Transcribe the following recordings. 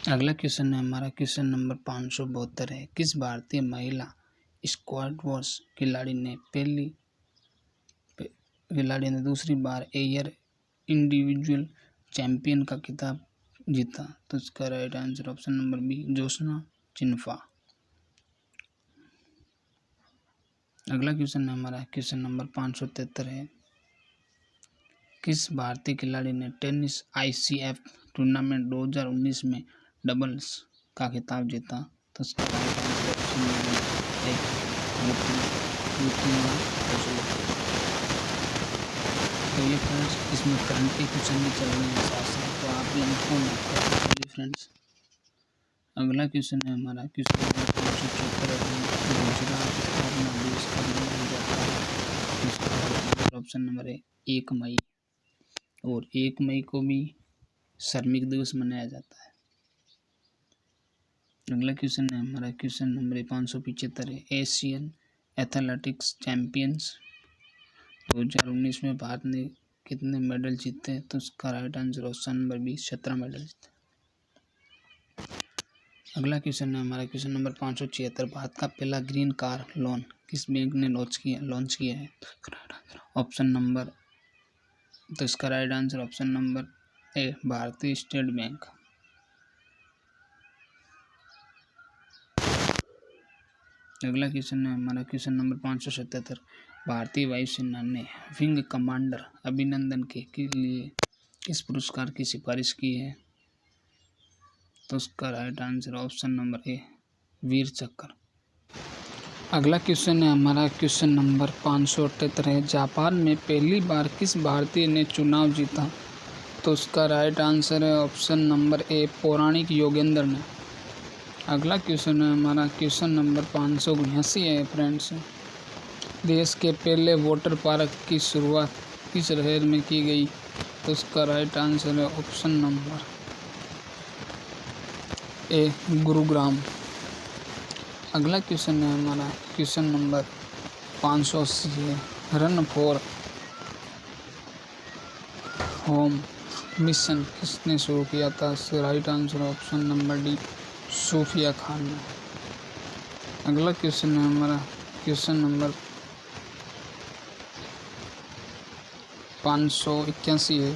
अगला क्वेश्चन है हमारा क्वेश्चन नंबर 572 है। किस भारतीय महिला स्क्वैश खिलाड़ी ने दूसरी बार एयर इंडिविजुअल चैंपियन का खिताब जीता? तो इसका right answer option number B, Joshna Chinappa. अगला क्वेश्चन है हमारा क्वेश्चन नंबर 573 है। किस भारतीय खिलाड़ी ने टेनिस ICF टूर्नामेंट 2019 में डबल्स का खिताब जीता? तो इसका राइट आंसर ऑप्शन नंबर ए, तो ये फ्रेंड्स इसमें करंट के क्वेश्चन भी चल रहे हैं साथ साथ, तो आप इनको नोट कर लीजिए फ्रेंड्स। अगला क्वेश्चन है हमारा क्वेश्चन नंबर 574 है। गुजरात स्थापना दिवस कब मनाया जाता है? इसका आंसर ऑप्शन नंबर ए, 1 मई। और 1 मई को भी श्रमिक दिवस मनाया जाता है। अगला क्वेश्चन है हमारा क्वेश्चन नंबर 575 है। एशियन एथलेटिक्स चैंपियंस 2019 में भारत ने कितने मेडल जीते? तो उसका right answer option number B, 17 medal जीते। अगला क्वेश्चन है हमारा क्वेश्चन नंबर 576। भारत का पहला ग्रीन कार लोन किस बैंक ने लॉन्च किया है? ऑप्शन नंबर, तो इसका राइट आंसर ऑप्शन नंबर ए, भारतीय स्टेट बैंक। अगला क्वेश्चन है हमारा क्वेश्चन नंबर 577। भारतीय वायुसेना ने विंग कमांडर अभिनंदन के लिए किस पुरस्कार की सिफारिश की है? तो उसका right answer option number A, Vir Chakra. अगला क्वेश्चन है हमारा क्वेश्चन नंबर 578 है। जापान में पहली बार किस भारतीय ने चुनाव जीता? तो उसका राइट आंसर है ऑप्शन नंबर ए, पौराणिक योगेंद्र ने। अगला क्वेश्चन है हमारा क्वेश्चन नंबर 582 है फ्रेंड्स। देश के पहले वाटर पार्क की शुरुआत किस शहर में की गई? तो उसका राइट आंसर है ऑप्शन नंबर ए, गुरुग्राम। अगला क्वेश्चन है हमारा क्वेश्चन नंबर 580 है। रन फॉर होम मिशन किसने शुरू किया था? Right answer option number D, Sufiya Khan ने। अगला क्वेश्चन है हमारा क्वेश्चन नंबर 581 है।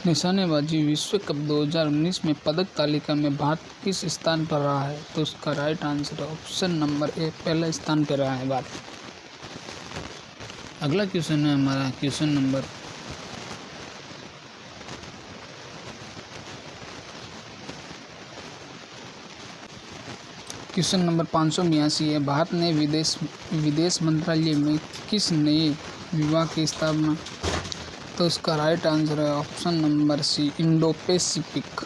निशानेबाजी विश्व कप 2019 में पदक तालिका में भारत किस स्थान पर रहा है? तो उसका राइट आंसर ऑप्शन नंबर ए, पहला स्थान पर रहा है भारत। अगला क्वेश्चन है हमारा क्वेश्चन नंबर 582 है। भारत ने विदेश मंत्रालय में किस नए विभाग की स्थापना? तो इसका राइट आंसर है option number C, Indo Pacific.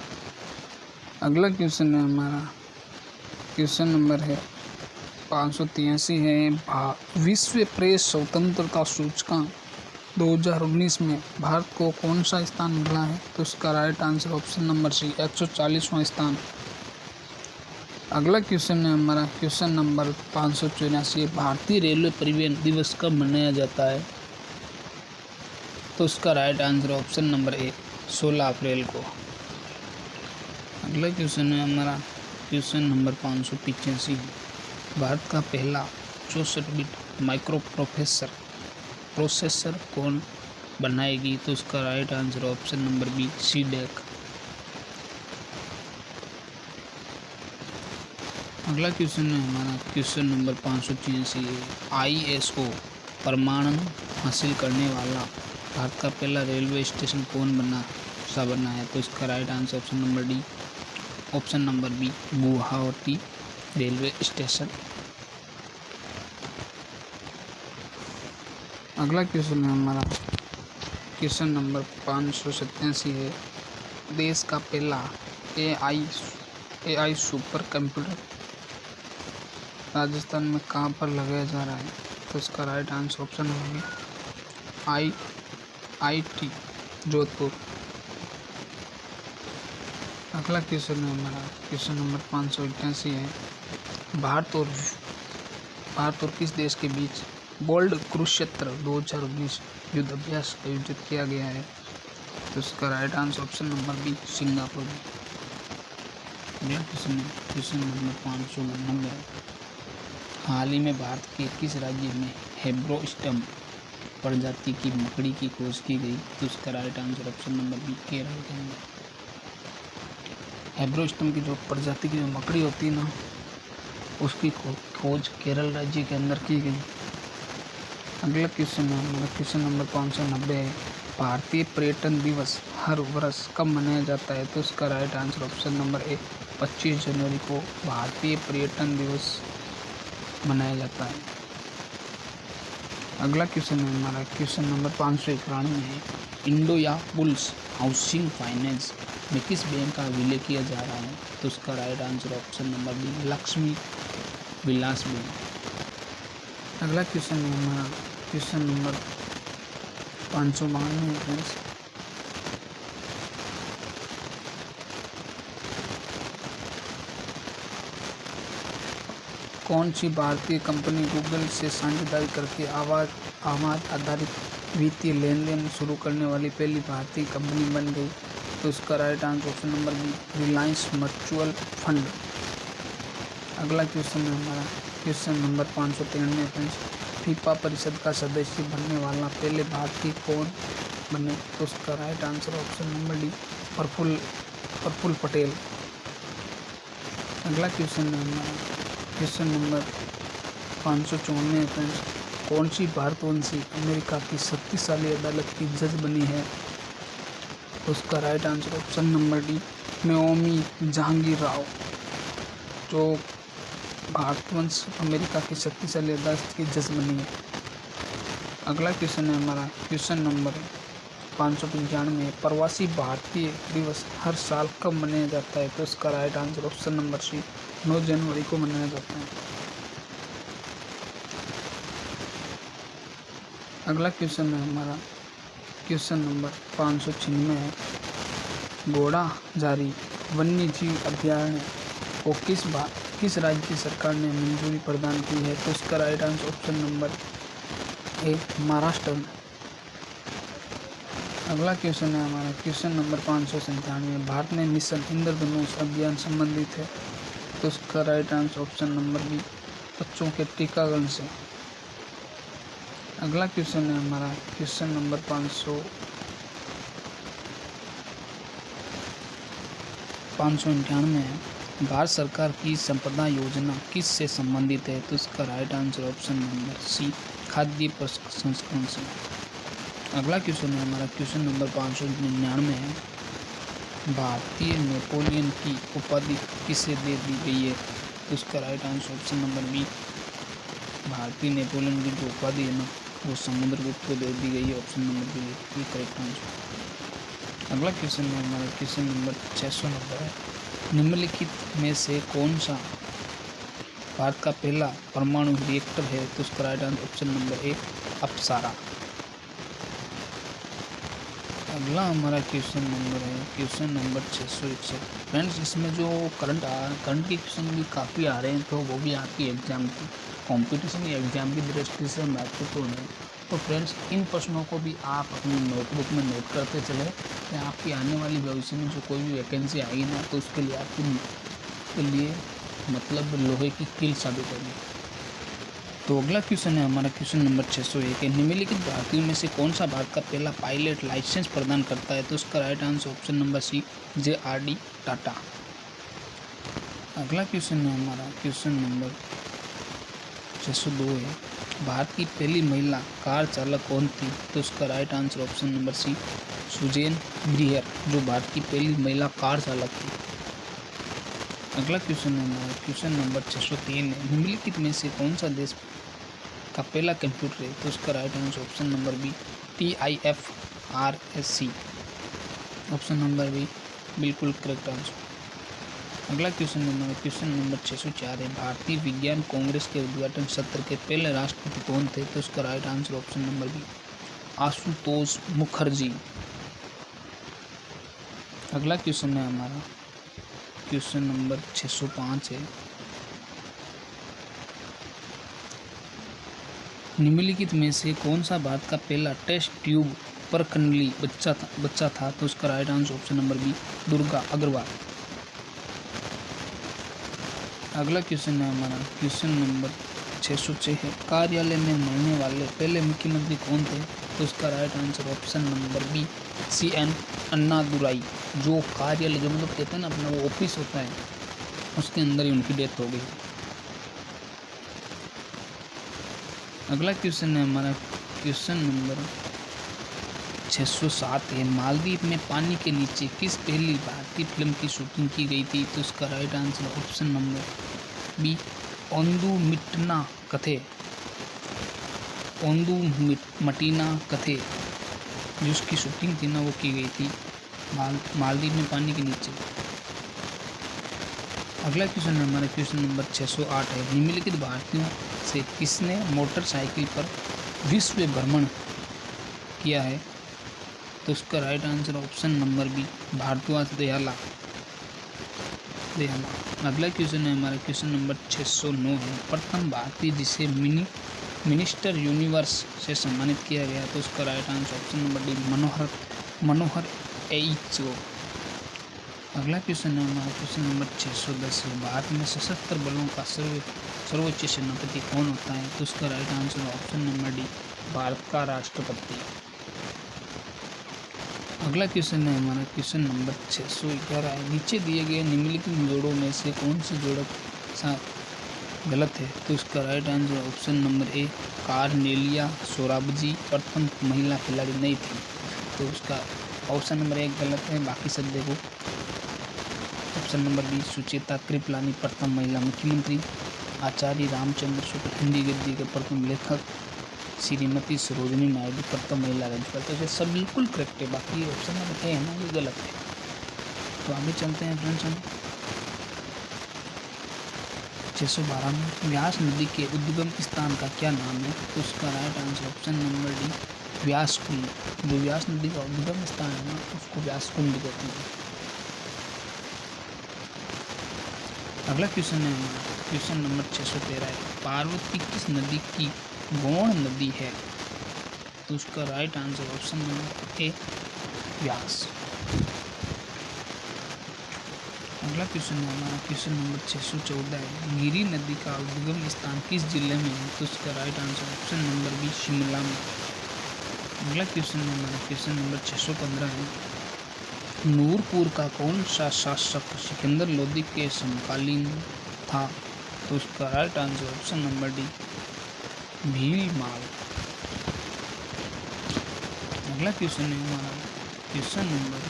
अगला क्वेश्चन है हमारा क्वेश्चन नंबर है 583 है। विश्व प्रेस स्वतंत्रता सूचकांक 2019 में भारत को कौन सा स्थान मिला है? तो इसका right answer option number C, 140वां स्थान। अगला क्वेश्चन है हमारा क्वेश्चन नंबर 584। भारतीय रेलवे परिवहन दिवस कब मनाया जाता है? तो उसका राइट आंसर ऑप्शन नंबर ए, 16 अप्रैल को। अगला क्वेश्चन है हमारा क्वेश्चन नंबर 585। भारत का पहला 64 बिट माइक्रो प्रोसेसर कौन बनाएगी? तो उसका right answer option number B, CDAC. अगला क्वेश्चन है हमारा क्वेश्चन नंबर 586 है। ISO प्रमाणन हासिल करने वाला भारत का पहला रेलवे स्टेशन कौन बना है? तो इसका right answer option number D, option number B, Guwahati railway station. अगला क्वेश्चन है हमारा क्वेश्चन नंबर 587 है। देश का पहला AI सुपर कंप्यूटर राजस्थान में कहाँ पर लगाया जा रहा है? तो इसका राइट आंसर ऑप्शन होगी IIT जोधपुर। अगला क्वेश्चन है हमारा क्वेश्चन नंबर 581 है। भारत और किस देश के बीच बोल्ड कुरुक्षेत्र 2019 युद्ध अभ्यास आयोजित किया गया है? तो इसका right answer option number B, Singapore. अगला क्वेश्चन है क्वेश्चन नंबर 599। हाल ही में भारत के किस राज्य में हेब्रोस्टम प्रजाति की मकड़ी की खोज की गई? तो इसका right answer option number B Kerala के अंदर। हेब्रोस्टम की जो प्रजाति की जो मकड़ी होती है ना, उसकी खोज केरल राज्य के अंदर की गई। अगला क्वेश्चन है हमारा क्वेश्चन नंबर 590 है। भारतीय पर्यटन दिवस हर वर्ष कब मनाया जाता है? तो इसका राइट आंसर ऑप्शन नंबर ए 25 जनवरी को भारतीय पर्यटन दिवस मनाया जाता है। अगला क्वेश्चन है हमारा क्वेश्चन नंबर 591 है। इंडो या बुल्स हाउसिंग फाइनेंस में किस बैंक का विलय किया जा रहा है? तो उसका right answer option number B Lakshmi Vilas bank. अगला क्वेश्चन है हमारा क्वेश्चन नंबर 592 फ्रेंड्स। कौन सी भारतीय कंपनी गूगल से साझेदारी करके आवाज आधारित वित्तीय लेन देन शुरू करने वाली पहली भारतीय कंपनी बन गई? तो इसका right answer option number B Reliance mutual fund. अगला क्वेश्चन है हमारा क्वेश्चन नंबर 593 फ्रेंड्स। फीफा परिषद का सदस्य बनने वाला पहले भारतीय कौन बने? तो उसका right answer option number D Praful Patel. अगला क्वेश्चन है हमारा क्वेश्चन नंबर 554 फ्रेंड्स। कौन सी भारतवंशी अमेरिका की शक्तिशाली अदालत की जज बनी है? तो उसका right answer option number D Naomi Jahangir Rao, जो भारतवंश अमेरिका की शक्तिशाली अदालत की जज बनी है। अगला क्वेश्चन है हमारा क्वेश्चन नंबर 595। प्रवासी भारतीय दिवस हर साल कब मनाया जाता है? तो इसका right answer option number C 9 जनवरी को मनाया जाता है। अगला क्वेश्चन है हमारा क्वेश्चन नंबर 596 है। घोड़ाझारी वन्य जीव अभयारण्य को किस राज्य सरकार ने मंजूरी प्रदान की है? तो इसका राइट आंसर ऑप्शन नंबर ए महाराष्ट्र। अगला क्वेश्चन है हमारा क्वेश्चन नंबर 597। भारत में मिशन इंद्रधनुष अभियान संबंधित है? तो इसका right answer option number B बच्चों के टीकाकरण से। अगला क्वेश्चन है हमारा क्वेश्चन नंबर 598 है। भारत सरकार की संपदा योजना किस से संबंधित है? तो इसका right answer option number C खाद्य प्रसंस्करण से। अगला क्वेश्चन है हमारा क्वेश्चन नंबर 599 है। भारतीय नेपोलियन की उपाधि किसे दे दी गई है? तो इसका right answer option number B भारतीय नेपोलियन की जो उपाधि है ना, वो समुद्रगुप्त को दे दी गई है। ऑप्शन नंबर बी ये करेक्ट आंसर। अगला क्वेश्चन है हमारा क्वेश्चन नंबर 690 है। निम्नलिखित में से कौन सा भारत का पहला परमाणु रिएक्टर है? तो उसका right answer option number A Apsara. अगला हमारा क्वेश्चन नंबर है क्वेश्चन नंबर 661। फ्रेंड्स, इसमें जो करंट के क्वेश्चन भी काफ़ी आ रहे हैं, तो वो भी आपकी एग्जाम की कॉम्पिटिशन या एग्जाम की दृष्टि से महत्वपूर्ण है। तो फ्रेंड्स, इन प्रश्नों को भी आप अपनी नोटबुक में नोट करते चले कि आपकी आने वाली भविष्य में जो कोई भी वैकेंसी आएगी ना, तो उसके लिए आपके लिए मतलब लोहे की कील साबित होगी। तो अगला क्वेश्चन है हमारा क्वेश्चन नंबर 601 है। निम्नलिखित भारतीयों में से कौन सा भारत का पहला पायलट लाइसेंस प्रदान करता है? तो उसका right answer option number C JRD Tata. अगला क्वेश्चन है हमारा क्वेश्चन नंबर 602 है। भारत की पहली महिला कार चालक कौन थी? तो उसका right answer option number C Suzanne Brier, जो भारत की पहली महिला कार चालक थी। अगला क्वेश्चन है हमारा क्वेश्चन नंबर 603 है। निम्नलिखित में से कौन सा देश का पहला कंप्यूटर है? तो उसका right answer option number B TIFRSC। Option number B बिल्कुल करेक्ट आंसर। अगला क्वेश्चन हमारा क्वेश्चन नंबर 604 है। भारतीय विज्ञान कांग्रेस के उद्घाटन सत्र के पहले राष्ट्रपति कौन थे? तो उसका right answer option number B Ashutosh Mukherjee. अगला क्वेश्चन है हमारा क्वेश्चन नंबर 605 है। निम्नलिखित में से कौन सा भारत का पहला टेस्ट ट्यूब परखंडली बच्चा था? तो उसका right answer option number B Durga Agarwal. अगला क्वेश्चन है हमारा क्वेश्चन नंबर 606 है, कार्यालय में मरने वाले पहले मुख्यमंत्री कौन थे? तो उसका right answer option number B CN Annadurai. जो कार्यालय जो मतलब कहते हैं ना अपना वो ऑफिस होता है उसके अंदर ही उनकी डेथ हो गई। अगला क्वेश्चन है हमारा क्वेश्चन नंबर 607 है, मालदीव में पानी के नीचे किस पहली भारतीय फिल्म की शूटिंग की गई थी? तो उसका right answer option number B Ondu Motteya Kathe. Ondu मटीना कथे जिसकी शूटिंग थी ना वो की गई थी मालदीव में पानी के नीचे। अगला क्वेश्चन हमारा क्वेश्चन नंबर 608 है, निम्नलिखित भारतीयों से किसने मोटरसाइकिल पर विश्व भ्रमण किया है? तो उसका right answer option number B Bhardwaj Dayala. अगला क्वेश्चन है हमारा क्वेश्चन नंबर 609 है, प्रथम भारतीय जिसे मिनिस्टर यूनिवर्स से सम्मानित किया गया। तो उसका right answer option number D Manohar Aich. अगला क्वेश्चन है हमारा क्वेश्चन नंबर 610 है, भारत में सशस्त्र बलों का सर्वोच्च सेनापति कौन होता है? तो उसका right answer option number D Bharat का राष्ट्रपति। अगला क्वेश्चन है हमारा क्वेश्चन नंबर 611 है, नीचे दिए गए निम्नलिखित जोड़ों में से कौन सी जोड़ गलत है? तो उसका right answer option number A Cornelia Sorabji प्रथम महिला खिलाड़ी नहीं थी। तो उसका ऑप्शन नंबर 1 गलत है, बाकी सब देखो। Option number B Sucheta Kripalani प्रथम महिला मुख्यमंत्री, आचार्य रामचंद्र शुक्ल हिंदी गद्य के प्रथम लेखक, श्रीमती सरोजिनी नायडू प्रथम महिला राज्यपाल। तो ये सब बिल्कुल करेक्ट है, बाकी ऑप्शन नंबर ए है ना ये गलत है। तो आगे चलते हैं फ्रेंड्स हम 612 में, व्यास नदी के उद्गम स्थान का क्या नाम है? तो उसका right answer option number D Vyas Kund. जो व्यास नदी का उद्गम स्थान है ना उसको व्यास कुंड कहते हैं। अगला क्वेश्चन है हमारा क्वेश्चन नंबर 613 है, पार्वती किस नदी की गौण नदी है? तो उसका right answer option number A Vyas. अगला क्वेश्चन है हमारा क्वेश्चन नंबर 614 है, गिरी नदी का उद्गम स्थान किस जिले में है? तो उसका right answer option number B Shimla में। अगला क्वेश्चन है हमारा क्वेश्चन नंबर 615 है, नूरपुर का कौन सा शासक सिकंदर लोदी के समकालीन था? तो उसका right answer option number D Bhilmal. अगला क्वेश्चन है हमारा क्वेश्चन नंबर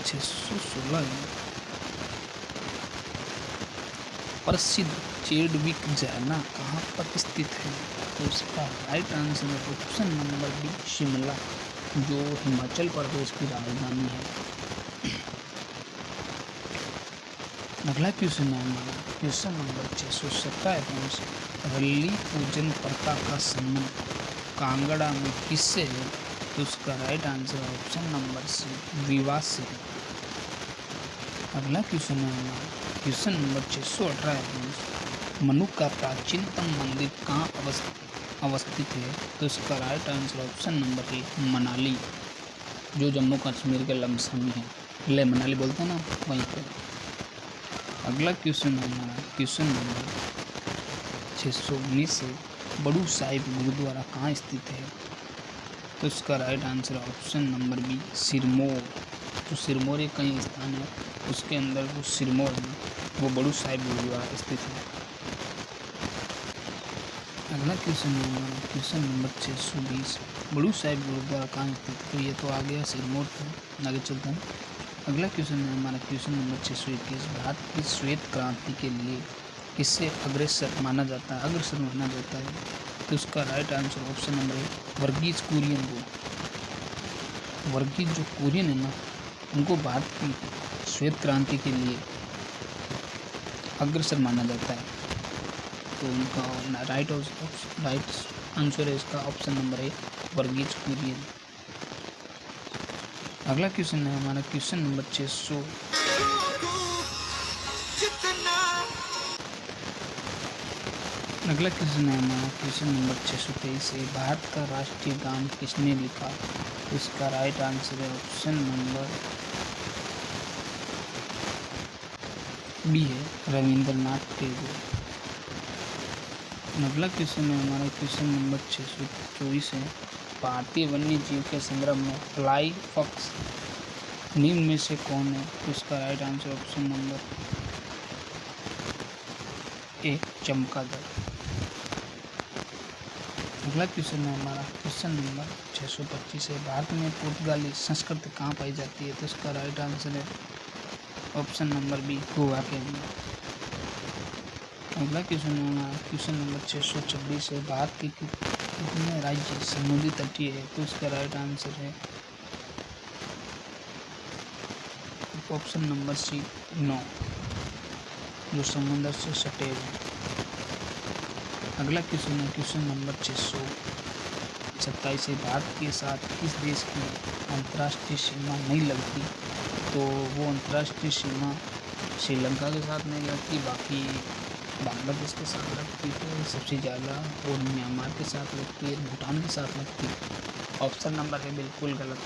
616 है, प्रसिद्ध चेडविक झरना कहाँ पर स्थित है? तो उसका राइट आंसर है ऑप्शन नंबर बी शिमला, जो हिमाचल प्रदेश की राजधानी है। अगला क्वेश्चन है हमारा क्वेश्चन नंबर 617 है, रल्ली पूजन प्रथा का संबंध कांगड़ा में किससे है? तो उसका right answer option number C विवाह से है। अगला क्वेश्चन है हमारा क्वेश्चन नंबर 618 है, मनु का प्राचीनतम मंदिर कहाँ अवस्थित है? तो इसका राइट आंसर ऑप्शन नंबर ए मनाली, जो जम्मू कश्मीर के लमसम में है, ले मनाली बोलते हैं ना वहीं पर। अगला क्वेश्चन है हमारा क्वेश्चन नंबर 619 है, बड़ू साहिब गुरुद्वारा कहाँ स्थित है? तो इसका right answer option number B Sirmaur. तो सिरमौर एक कहीं स्थान है उसके अंदर वो सिरमौर में वो बड़ू साहिब गुरुद्वारा स्थित है। अगला क्वेश्चन है हमारा क्वेश्चन नंबर 620, बड़ू साहिब गुरुद्वारा कहाँ स्थित है? तो ये तो आ गया सिरमौर पर। आगे चलते हैं। अगला क्वेश्चन है हमारा क्वेश्चन नंबर 621, भारत की श्वेत क्रांति के लिए किससे अग्रसर माना जाता है? तो उसका right answer option number A Verghese Kurien को। वर्गीज जो कुरियन है ना उनको भारत की श्वेत क्रांति के लिए अग्रसर माना जाता है। तो उनका राइट आंसर है इसका option number A Verghese Kurien. अगला क्वेश्चन है हमारा क्वेश्चन नंबर 600 अगला क्वेश्चन है हमारा क्वेश्चन नंबर 623 है, भारत का राष्ट्रीय गान किसने लिखा? इसका राइट आंसर है ऑप्शन नंबर बी है रविंद्रनाथ टैगोर। अगला क्वेश्चन है हमारा क्वेश्चन नंबर 624 है, भारतीय वन्य जीव के संदर्भ में फ्लाई फॉक्स निम्न में से कौन है? तो इसका राइट आंसर ऑप्शन नंबर ए चमगादड़। अगला क्वेश्चन है हमारा क्वेश्चन नंबर 625 है, भारत में पुर्तगाली संस्कृति कहाँ पाई जाती है? तो इसका राइट आंसर है ऑप्शन नंबर बी गोवा के अंदर। अगला क्वेश्चन है हमारा क्वेश्चन नंबर 626 है, भारत के कितने राज्य समुद्री तटीय है? तो इसका राइट आंसर है ऑप्शन नंबर सी 9, जो समुद्र से सटे हुए हैं। अगला क्वेश्चन है क्वेश्चन नंबर 627 है, भारत के साथ किस देश की अंतर्राष्ट्रीय सीमा नहीं लगती? तो वो अंतर्राष्ट्रीय सीमा श्रीलंका के साथ नहीं लगती, बाकी बांग्लादेश के साथ लगती है सबसे ज़्यादा, और म्यांमार के साथ लगती है, भूटान के साथ लगती है। ऑप्शन नंबर है बिल्कुल गलत।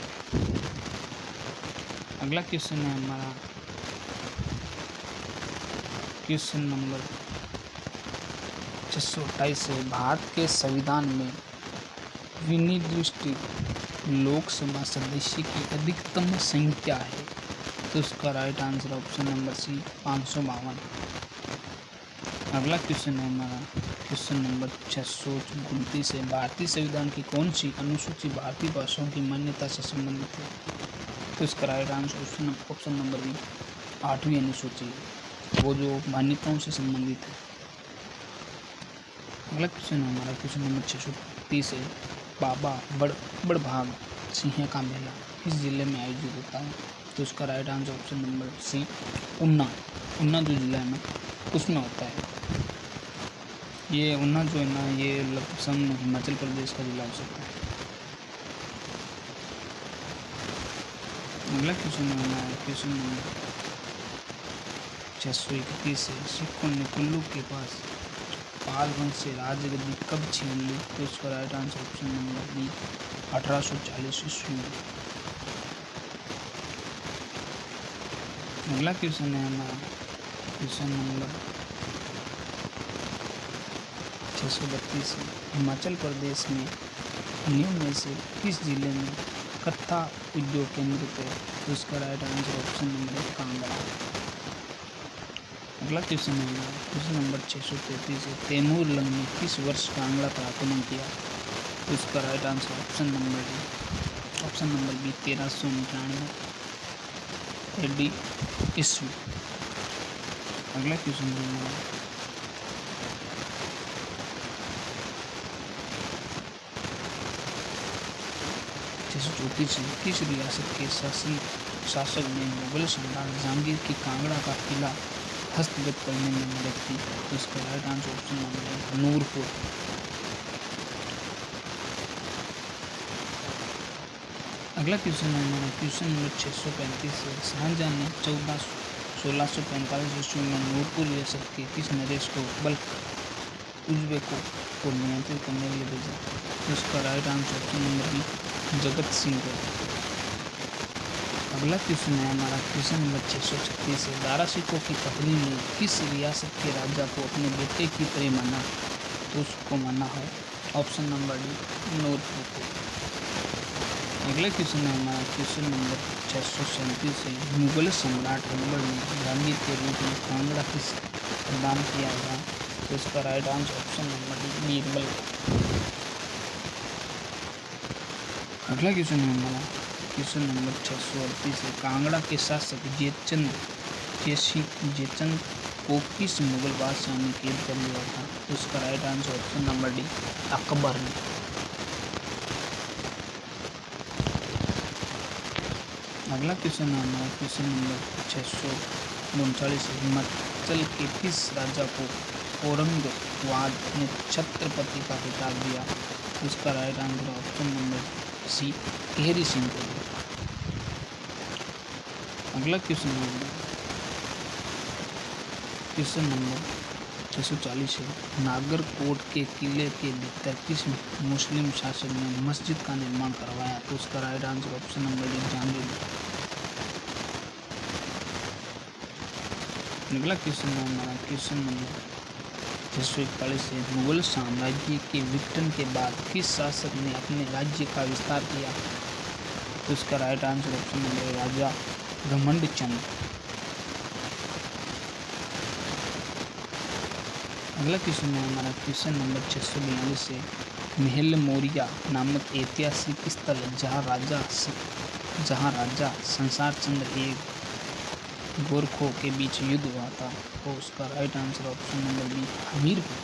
अगला क्वेश्चन है हमारा क्वेश्चन नंबर 628 है, भारत के संविधान में विनिर्दिष्ट लोकसभा सदस्य की अधिकतम संख्या है? तो इसका right answer option number C 552। अगला क्वेश्चन है हमारा क्वेश्चन नंबर 629 है, भारतीय संविधान की कौन सी अनुसूची भारतीय भाषाओं की मान्यता से संबंधित है? तो इसका right answer option number B 8वीं अनुसूची है, वो जो मान्यताओं से संबंधित है। अगला क्वेश्चन है हमारा क्वेश्चन नंबर 630 है, बाबा बड़भाग सिंह का मेला किस जिले में आयोजित होता है? तो इसका right answer option number C Una जो जिला है ना उसमें होता है। ये उन्ना जो है ना ये लगभग हिमाचल प्रदेश का जिला हो सकता है। अगला क्वेश्चन है क्वेश्चन नंबर 631 है, सिखों ने कुल्लू के पास पाल वंश से राजगद्दी कब छीन ली? तो इसका right answer option number B 1840 ईस्वी में। अगला क्वेश्चन है हमारा क्वेश्चन नंबर 632 है, हिमाचल प्रदेश में निम्न में से किस जिले में कत्था उद्योग केंद्रित है? तो इसका राइट आंसर ऑप्शन नंबर है कांगड़ा। अगला क्वेश्चन है क्वेश्चन नंबर 633 है, तैमूर लंग ने किस वर्ष कांगड़ा पर आक्रमण किया? तो इसका right answer option number B 1399 AD ईस्वी। अगला क्वेश्चन है 634 है, किस रियासत के शासक ने मुगल सम्राट जहांगीर की कांगड़ा का किला हस्तगत करने में मदद की? तो इसका राइट आंसर ऑप्शन नंबर है नूरपुर। अगला क्वेश्चन है हमारा क्वेश्चन नंबर 635 है, शाहजहां ने 1645 ईस्वी में नूरपुर रियासत के किस नरेश को बल्ख उज्बेकों को नियंत्रित करने के लिए भेजा? तो इसका right answer option number B Jagat Singh को। अगला क्वेश्चन है हमारा क्वेश्चन नंबर 636 है, दारा सिकों की पत्नी ने किस रियासत के राजा को अपने बेटे की तरह माना? तो उसको माना है ऑप्शन नंबर डी नूरपुर को। अगला क्वेश्चन है हमारा क्वेश्चन नंबर 637 है, मुगल सम्राट अकबर ने जहांगीर के रूप में कांगड़ा किस प्रदान किया था? तो इसका right answer option number D Birbal. अगला क्वेश्चन है हमारा क्वेश्चन नंबर 638 है, कांगड़ा के शासक जयचंद को किस मुगल बादशाह ने कैद कर लिया था? तो इसका right answer option number D Akbar ने। अगला क्वेश्चन है हमारा क्वेश्चन नंबर 639 है, हिमाचल के किस राजा को औरंगाबाद ने छत्रपति का खिताब दिया? तो इसका right answer option number C Kehri Singh को। अगला क्वेश्चन है क्वेश्चन नंबर 640 है, नागरकोट के किले के भीतर किस मुस्लिम शासक ने मस्जिद का निर्माण करवाया? तो उसका right answer option number D Jahangir. अगला क्वेश्चन है हमारा क्वेश्चन नंबर 641 है। मुगल साम्राज्य के विघटन के बाद किस शासक ने अपने राज्य का विस्तार किया? तो इसका राइट आंसर ऑप्शन नंबर राजा घमंड चंद। अगला क्वेश्चन है हमारा क्वेश्चन नंबर 642 है। महल मौर्या नामक ऐतिहासिक स्थल जहाँ राजा संसार चंद्र एक गोरखों के बीच युद्ध हुआ था, तो उसका right answer option number B Hamirpur.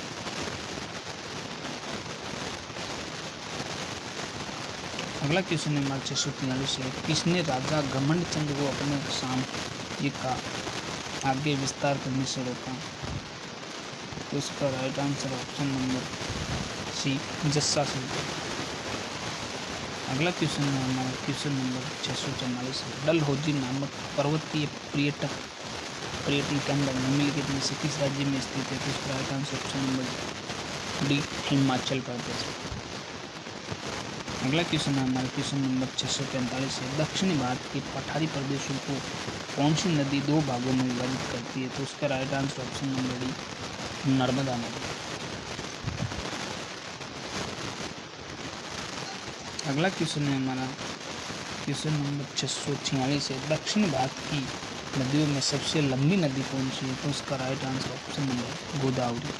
अगला क्वेश्चन नंबर 643 है। किसने राजा घमंड चंद को अपने साम्राज्य का आगे विस्तार करने से रोका? तो इसका right answer option number C Jassa Sultan. अगला क्वेश्चन है हमारा क्वेश्चन नंबर 644 है। डलहौजी नामक पर्वतीय पर्यटन केंद्र निम्नलिखित में से किस राज्य में स्थित है? तो इसका right answer option number D Himachal Pradesh. अगला क्वेश्चन है हमारा क्वेश्चन नंबर 645 है। दक्षिणी भारत के पठारी प्रदेशों को कौन सी नदी दो भागों में विभाजित करती है? तो उसका right answer option number D Narmada नदी। अगला क्वेश्चन है हमारा क्वेश्चन नंबर 646 है। दक्षिण भारत की नदियों में सबसे लंबी नदी कौन सी है? तो उसका right answer option number Godavari.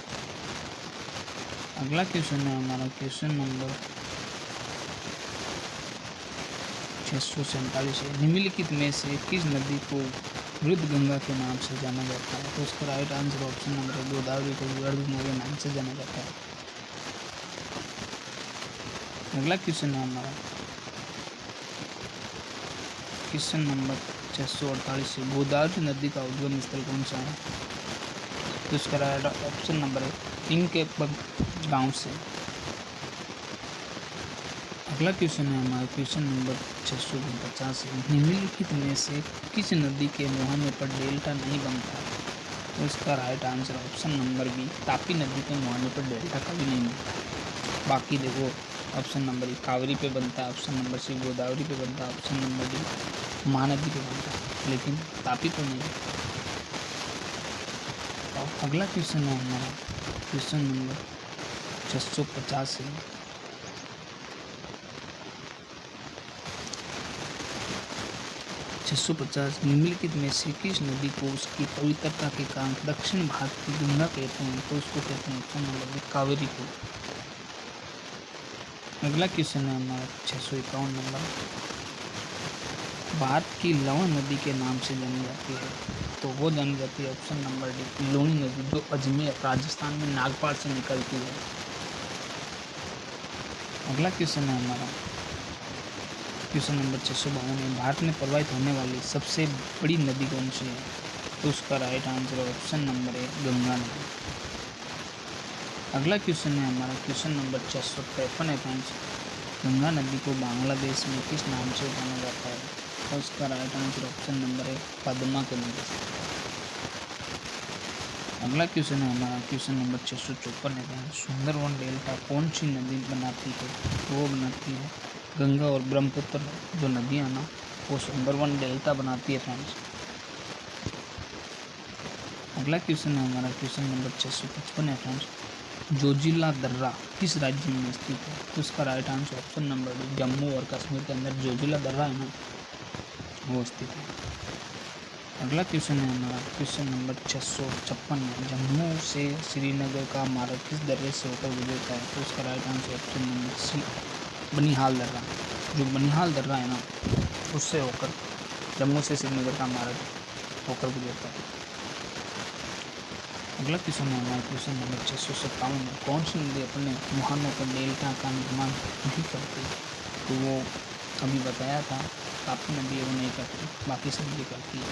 अगला क्वेश्चन है हमारा क्वेश्चन नंबर 647 है। निम्नलिखित में से किस नदी को वृद्ध गंगा के नाम से जाना जाता है? तो उसका right answer option number Godavari को वृद्ध गंगा के नाम से जाना जाता है। अगला क्वेश्चन है हमारा क्वेश्चन नंबर 648 है। गोदावरी नदी का उद्गम स्थल कौन सा है? तो इसका राइट ऑप्शन नंबर है इनके गांव से। अगला क्वेश्चन है हमारा क्वेश्चन नंबर 649 है। निम्नलिखित में से किस नदी के मुहाने पर डेल्टा नहीं बनता? तो इसका right answer option number B Tapi नदी के मुहाने पर डेल्टा कभी नहीं बनता। बाकी देखो ऑप्शन नंबर ए कावेरी पे बनता है, ऑप्शन नंबर सी गोदावरी पे बनता है, ऑप्शन नंबर डी महानदी पे बनता है, लेकिन तापी पे नहीं। और अगला क्वेश्चन है हमारा क्वेश्चन नंबर 650 है। निम्नलिखित में से किस नदी को उसकी पवित्रता के कारण दक्षिण भारत की गंगा कहते हैं? तो उसको कहते हैं ऑप्शन नंबर बी कावेरी को। अगला क्वेश्चन है हमारा 651 नंबर। भारत की लवण नदी के नाम से जानी जाती है, तो वो जानी जाती है ऑप्शन नंबर डी लूणी नदी, जो अजमेर राजस्थान में नागपाल से निकलती है। अगला क्वेश्चन है हमारा क्वेश्चन नंबर 652 है। भारत में प्रवाहित होने वाली सबसे बड़ी नदी कौन सी है? तो उसका राइट आंसर ऑप्शन नंबर है गंगा नदी। अगला क्वेश्चन है हमारा क्वेश्चन नंबर 653 है फ्रेंड्स। गंगा नदी को बांग्लादेश में किस नाम से जाना जाता है? और उसका राइट आंसर ऑप्शन नंबर है पद्मा के नाम से। अगला क्वेश्चन है हमारा क्वेश्चन नंबर 654 है फ्रेंड्स। सुंदरवन डेल्टा कौन सी नदी बनाती है? तो वो बनाती है गंगा और ब्रह्मपुत्र जो नदियाँ ना वो सुंदरवन डेल्टा बनाती है फ्रेंड्स। अगला क्वेश्चन है हमारा क्वेश्चन नंबर 655 है फ्रेंड्स। जोजिला दर्रा किस राज्य में स्थित है? तो इसका right answer option number D Jammu और कश्मीर के अंदर जोजिला दर्रा है ना वो स्थित है। अगला क्वेश्चन है हमारा क्वेश्चन नंबर 656 है। जम्मू से श्रीनगर का मार्ग किस दर्रे से होकर गुजरता है? तो इसका right answer option number C Banihal दर्रा। जो बनिहाल दर्रा है ना उससे होकर जम्मू से श्रीनगर का मार्ग होकर गुजरता है। अगला क्वेश्चन है हमारा क्वेश्चन नंबर 657 है। कौन सी नदी अपने मुहानों पर डेल्टा का निर्माण नहीं करती? तो वो अभी बताया था तापी नदी वो नहीं करती, बाकी सब नदी करती है।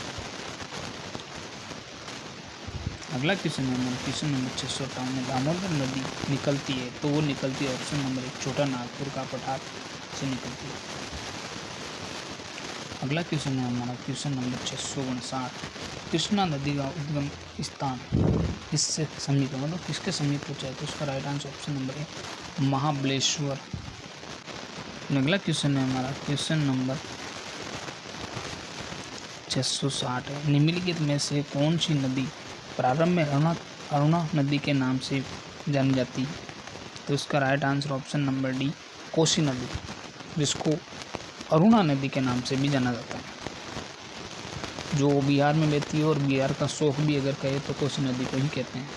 अगला क्वेश्चन है हमारा क्वेश्चन नंबर 658 में दामोदर नदी निकलती है, तो वो निकलती है ऑप्शन नंबर एक छोटा नागपुर का पठार से निकलती है। अगला क्वेश्चन है हमारा क्वेश्चन नंबर 659। कृष्णा नदी का उद्गम स्थान किससे समीप है, मतलब किसके समीप पहुँचा है? तो उसका राइट आंसर ऑप्शन नंबर है महाबलेश्वर। अगला क्वेश्चन है हमारा क्वेश्चन नंबर 660 है। निम्नलिखित में से कौन सी नदी प्रारंभ में अरुणा नदी के नाम से जानी जाती है? तो इसका right answer option number D, Kosi नदी, जिसको अरुणा नदी के नाम से भी जाना जाता है, जो बिहार में बहती है और बिहार का शोक भी अगर कहे तो कोसी नदी को ही कहते हैं।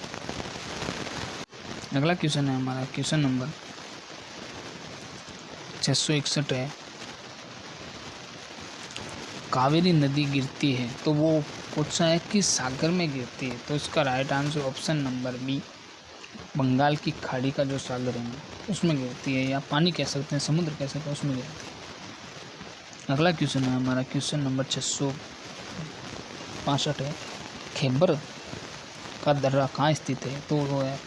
अगला क्वेश्चन है हमारा क्वेश्चन नंबर 661 है। कावेरी नदी गिरती है तो वो पूछा है कि सागर में गिरती है, तो इसका right answer option number B, Bengal की खाड़ी का जो सागर है ना उसमें गिरती है, या पानी कह सकते हैं, समुद्र कह सकते हैं, उसमें गिरती है। अगला क्वेश्चन है हमारा क्वेश्चन नंबर 665 है। खैबर का दर्रा कहाँ स्थित है? तो वो है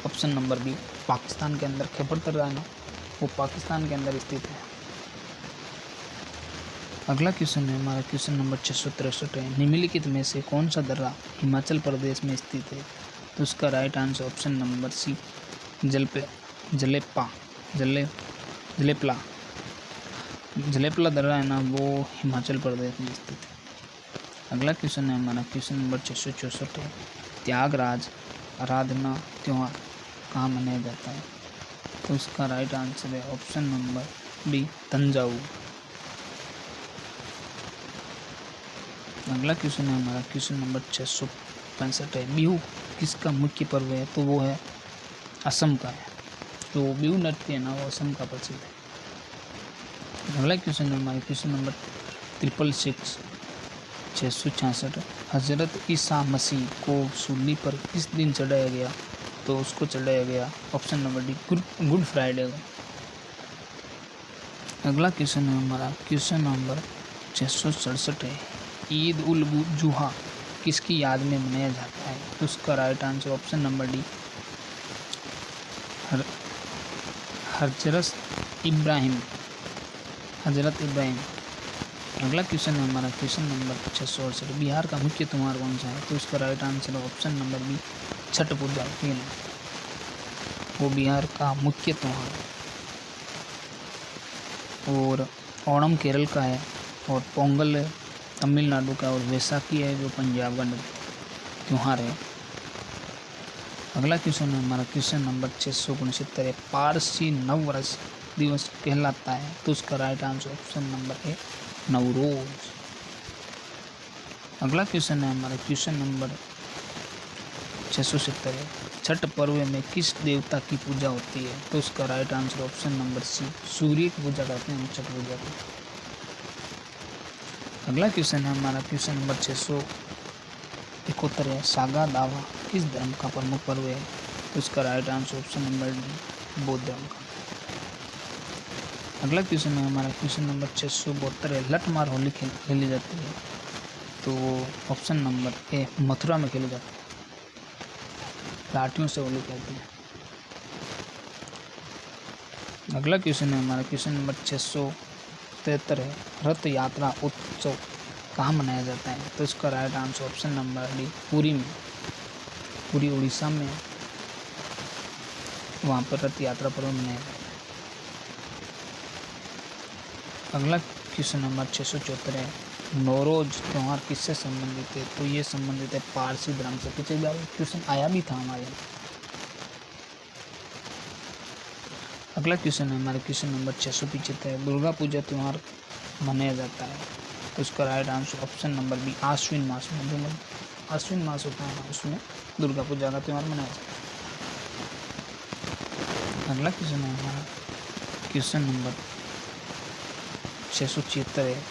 ऑप्शन नंबर बी, पाकिस्तान के अंदर। खैबर दर्रा है ना वो पाकिस्तान के अंदर स्थित है। अगला क्वेश्चन है हमारा क्वेश्चन नंबर 663 है। निम्नलिखित में से कौन सा दर्रा हिमाचल प्रदेश में स्थित है? तो उसका right answer option number C, Jelepla दर्रा है ना वो हिमाचल प्रदेश में स्थित है। अगला क्वेश्चन है हमारा क्वेश्चन नंबर 664 है। त्यागराज आराधना त्यौहार कहाँ मनाया जाता है? तो उसका राइट आंसर है ऑप्शन नंबर डी, तंजावुर। अगला क्वेश्चन है हमारा क्वेश्चन नंबर 665 है। बिहू किसका मुख्य पर्व है? तो वो है असम का है, जो बिहू नृत्य है ना वो असम का प्रसिद्ध है। अगला क्वेश्चन है हमारा क्वेश्चन नंबर 666 हजरत ईसा मसीह को सूली पर किस दिन चढ़ाया गया? तो उसको चढ़ाया गया option number D, good Friday को। अगला क्वेश्चन है हमारा क्वेश्चन नंबर 667 है। ईद उल जुहा किसकी याद में मनाया जाता है? तो उसका right answer option number D, हजरत इब्राहिम। अगला क्वेश्चन है हमारा क्वेश्चन नंबर 668। बिहार का मुख्य त्योहार कौन सा है? तो उसका right answer option number B, Chhath Puja. वो बिहार का मुख्य त्योहार है। और ओणम केरल का है, और पोंगल तमिलनाडु का, और वैसाखी है जो पंजाब का त्यौहार है। अगला क्वेश्चन है हमारा क्वेश्चन नंबर 669 है। पारसी नववर्ष दिवस कहलाता है? तो उसका राइट आंसर ऑप्शन नंबर ए, नवरोज। अगला क्वेश्चन है हमारा क्वेश्चन नंबर 670 है। छठ पर्व में किस देवता की पूजा होती है? तो उसका right answer option number C, Surya की पूजा करते हैं हम छठ पूजा को। अगला क्वेश्चन है हमारा क्वेश्चन नंबर 671 है। सागा दावा किस धर्म का प्रमुख पर्व है? तो उसका right answer option number D, बौद्ध धर्म का। अगला क्वेश्चन है हमारा क्वेश्चन नंबर 672 है। लठमार होली खेली जाती है? तो ऑप्शन नंबर ए, मथुरा में खेली जाती है, लाठियों से होली खेलती है। अगला क्वेश्चन है हमारा क्वेश्चन नंबर 673 है। रथ यात्रा उत्सव कहाँ मनाया जाता है? तो इसका right answer option number D, Puri में, पुरी उड़ीसा में, वहाँ पर रथ यात्रा पर्व मनाया जाता है। अगला क्वेश्चन नंबर 674 है। नौरोज त्यौहार किससे संबंधित है? तो ये संबंधित है पारसी धर्म से। पीछे भी क्वेश्चन आया भी था हमारे। अगला क्वेश्चन है हमारे क्वेश्चन नंबर 675 है। दुर्गा पूजा त्यौहार मनाया जाता है? तो उसका right answer option number B, Ashwin मास में, जो आश्विन मास होता है उसमें दुर्गा पूजा का त्यौहार मनाया जाता है। अगला क्वेश्चन है हमारा क्वेश्चन नंबर 676 है।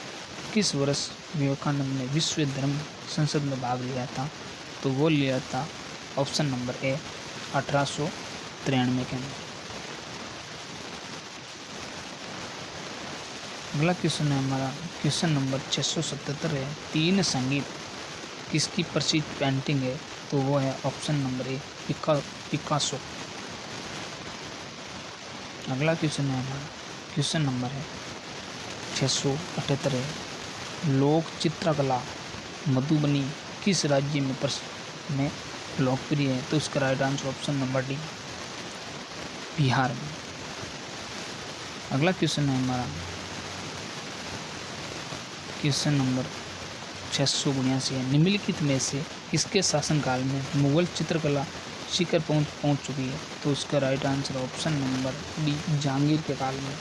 किस वर्ष विवेकानंद ने विश्व धर्म संसद में भाग लिया था? तो वो लिया था ऑप्शन नंबर ए, 1893 के अंदर। अगला क्वेश्चन है हमारा क्वेश्चन नंबर 677 है। तीन संगीत किसकी प्रसिद्ध पेंटिंग है? तो वो है ऑप्शन नंबर ए, पिकासो। अगला क्वेश्चन है हमारा क्वेश्चन नंबर है 678 है। लोक चित्रकला मधुबनी किस राज्य में लोकप्रिय है? तो इसका right answer option number D, Bihar में। अगला क्वेश्चन है हमारा क्वेश्चन नंबर 682 है। निम्नलिखित में से किसके शासनकाल में मुगल चित्रकला शिखर पहुंच चुकी है? तो उसका right answer option number D, Jahangir के काल में।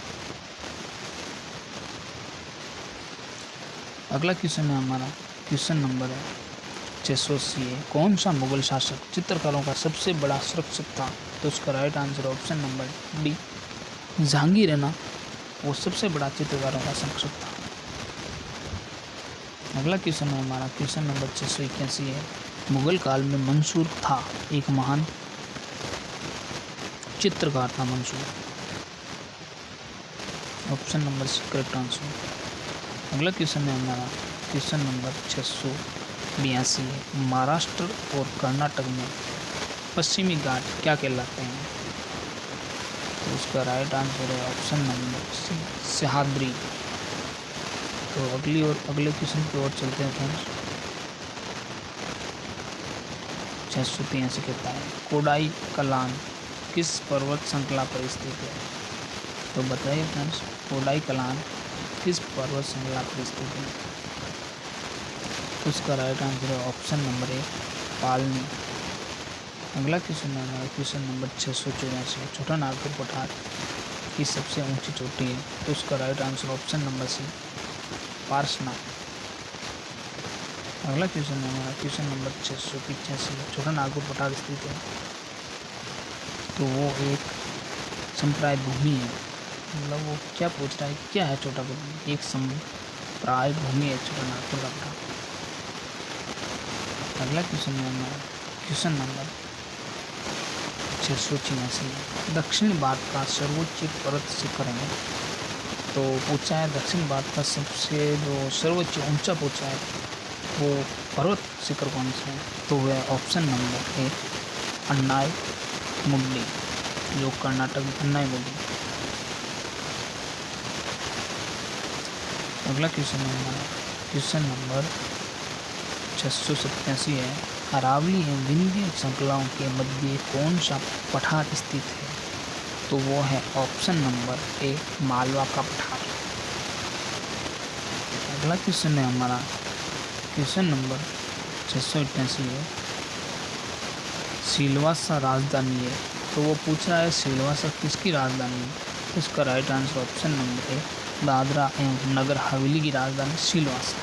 अगला क्वेश्चन है हमारा, क्वेश्चन नंबर 680 है। कौन सा मुगल शासक चित्रकारों का सबसे बड़ा सुरक्षक था? तो उसका right answer option number D, Jahangir है ना, वो सबसे बड़ा चित्रकारों का संरक्षक था। अगला क्वेश्चन है हमारा, क्वेश्चन नंबर 681 है। मुगल काल में मंसूर था एक महान चित्रकार था Mansur. Option number C correct answer. अगला क्वेश्चन है हमारा, क्वेश्चन नंबर 682 है। महाराष्ट्र और कर्नाटक में पश्चिमी घाट क्या कहलाते हैं? तो उसका राइट आंसर है ऑप्शन नंबर सी, सह्याद्री। तो अगले क्वेश्चन की ओर चलते हैं फ्रेंड्स। 683 कहता है कोडाई कलान किस पर्वत श्रृंखला पर स्थित है? तो बताइए फ्रेंड्स, कोडाई कलान किस पर्वत श्रृंखला पर स्थित है? उसका राइट आंसर है ऑप्शन नंबर ए, पालनी। अगला क्वेश्चन है हमारा, क्वेश्चन नंबर 684। छोटा नागपुर पठार की सबसे ऊंची चोटी है? तो उसका right answer option number C, Parshvanath. अगला क्वेश्चन है हमारा, क्वेश्चन नंबर 685। छोटा नागपुर पठार स्थित है? तो वो एक संप्राय भूमि है। मतलब वो क्या पूछ रहा है, क्या है छोटा भूमि? एक संप्राय भूमि है छोटा नागपुर का पठार। अगला क्वेश्चन है हमारा, क्वेश्चन नंबर 686। दक्षिण भारत का सर्वोच्च पर्वत शिखर है? तो पूछा है दक्षिण भारत का सबसे जो सर्वोच्च ऊंचा पूछा है वो पर्वत शिखर कौन सा है? तो वह ऑप्शन नंबर ए, अन्नाई मुड्डी, जो कर्नाटक में अन्नाई मुड्डी। अगला क्वेश्चन है हमारा, क्वेश्चन नंबर 687 है। अरावली एवं विंध्य श्रृंखलाओं के मध्य कौन सा पठार स्थित है? तो वो है ऑप्शन नंबर ए, मालवा का पठार। अगला क्वेश्चन है हमारा, क्वेश्चन नंबर 688 है। सिलवासा राजधानी है? तो वो पूछ रहा है सिलवासा किसकी राजधानी है? तो इसका राइट आंसर ऑप्शन नंबर ए, दादरा एवं नगर हवेली की राजधानी सिलवासा।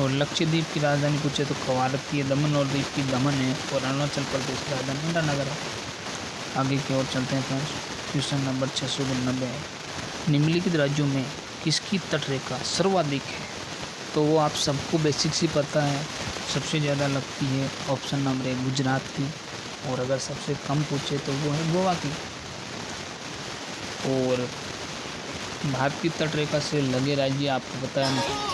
और लक्षद्वीप की राजधानी पूछे तो कवारत्ती है। दमन और दीप की दमन है। और अरुणाचल प्रदेश की राजधानी ईटानगर है। आगे की ओर चलते हैं फ्रेंड्स। क्वेश्चन नंबर 690 है। निम्नलिखित राज्यों में किसकी तटरेखा सर्वाधिक है? तो वो आप सबको बेसिक सी पता है, सबसे ज़्यादा लगती है ऑप्शन नंबर ए, गुजरात की। और अगर सबसे कम पूछे तो वो है गोवा की। और भारत की तटरेखा से लगे राज्य आपको पता है।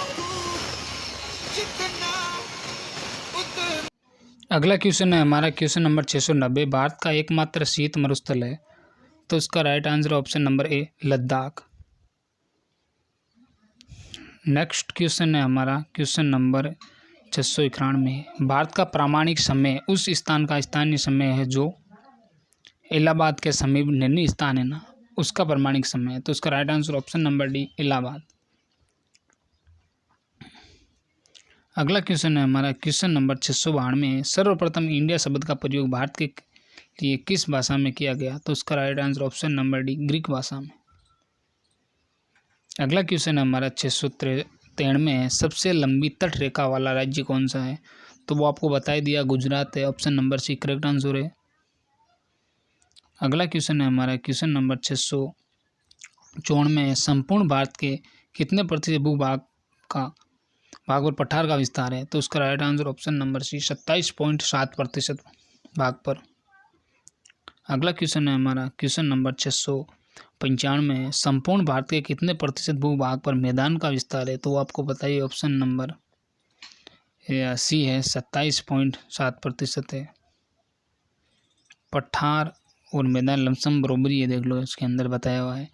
अगला क्वेश्चन है हमारा, क्वेश्चन नंबर 690। भारत का एकमात्र शीत मरुस्थल है? तो इसका राइट आंसर ऑप्शन नंबर ए, लद्दाख। नेक्स्ट क्वेश्चन है हमारा, क्वेश्चन नंबर 691। भारत का प्रामाणिक समय उस स्थान का स्थानीय समय है जो इलाहाबाद के समीप निर्णय स्थान है ना, उसका प्रामाणिक समय है। तो उसका right answer option number D, Allahabad. अगला क्वेश्चन है हमारा, क्वेश्चन नंबर 692। सर्वप्रथम इंडिया शब्द का प्रयोग भारत के लिए किस भाषा में किया गया? तो उसका right answer option number D, Greek भाषा में। अगला क्वेश्चन है हमारा 693 है। सबसे लंबी तट रेखा वाला राज्य कौन सा है? तो वो आपको बता ही दिया, गुजरात है। Option number C correct answer है। अगला क्वेश्चन है हमारा, क्वेश्चन नंबर 694 है। संपूर्ण भारत के कितने प्रतिशत भूभाग पर पठार का विस्तार है? तो उसका right answer option number C, 27.7% भाग पर। अगला क्वेश्चन है हमारा, क्वेश्चन नंबर 695 है। संपूर्ण भारत के कितने प्रतिशत भूभाग पर मैदान का विस्तार है? तो वो आपको बताइए, ऑप्शन नंबर सी है, 27.7% है। पठार और मैदान लमसम बरोबरी है, देख लो इसके अंदर बताया हुआ है।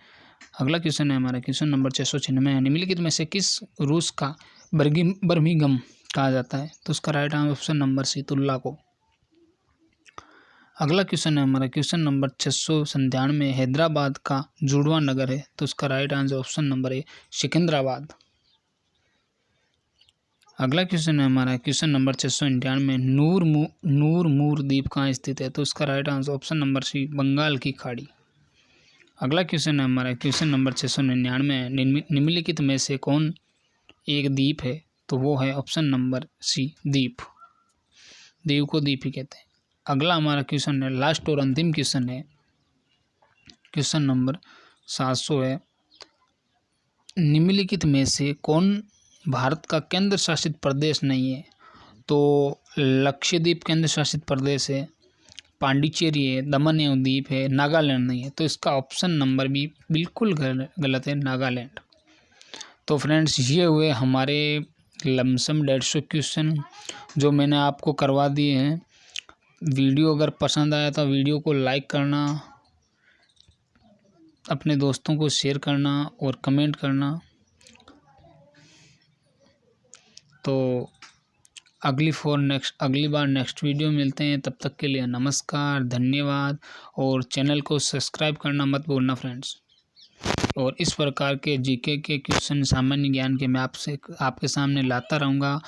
अगला क्वेश्चन है हमारा, क्वेश्चन नंबर 696 है। निम्नलिखित में से किस रूस का बर्मिंघम कहा जाता है? तो उसका right answer option number C, Tula को। अगला क्वेश्चन है हमारा, क्वेश्चन नंबर 697। हैदराबाद का जुड़वा नगर है? तो उसका राइट आंसर ऑप्शन नंबर ए, सिकंदराबाद। अगला क्वेश्चन है हमारा क्वेश्चन नंबर 691। नूर द्वीप कहाँ स्थित है? तो इसका right answer option number C, Bengal की खाड़ी। अगला क्वेश्चन है हमारा क्वेश्चन नंबर 699। निम्नलिखित में से कौन एक द्वीप है? तो वो है ऑप्शन नंबर सी, द्वीप। द्वीप को द्वीप ही कहते हैं। अगला हमारा क्वेश्चन है, लास्ट और अंतिम क्वेश्चन है, क्वेश्चन नंबर 700 है। निम्नलिखित में से कौन भारत का केंद्र शासित प्रदेश नहीं है? तो लक्षद्वीप केंद्र शासित प्रदेश है, पांडिचेरी है, दमन एवं दीप है, नागालैंड नहीं है। तो इसका ऑप्शन नंबर बी बिल्कुल गलत है, नागालैंड। तो फ्रेंड्स, ये हुए हमारे लमसम 150 क्वेश्चन जो मैंने आपको करवा दिए हैं। वीडियो अगर पसंद आया तो वीडियो को लाइक करना, अपने दोस्तों को शेयर करना और कमेंट करना। तो अगली बार नेक्स्ट वीडियो मिलते हैं। तब तक के लिए नमस्कार, धन्यवाद, और चैनल को सब्सक्राइब करना मत भूलना फ्रेंड्स। और इस प्रकार के जीके के क्वेश्चन, सामान्य ज्ञान के मैं आपके सामने लाता रहूँगा।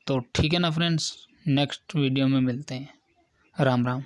तो ठीक है ना फ्रेंड्स, नेक्स्ट वीडियो में मिलते हैं। राम राम।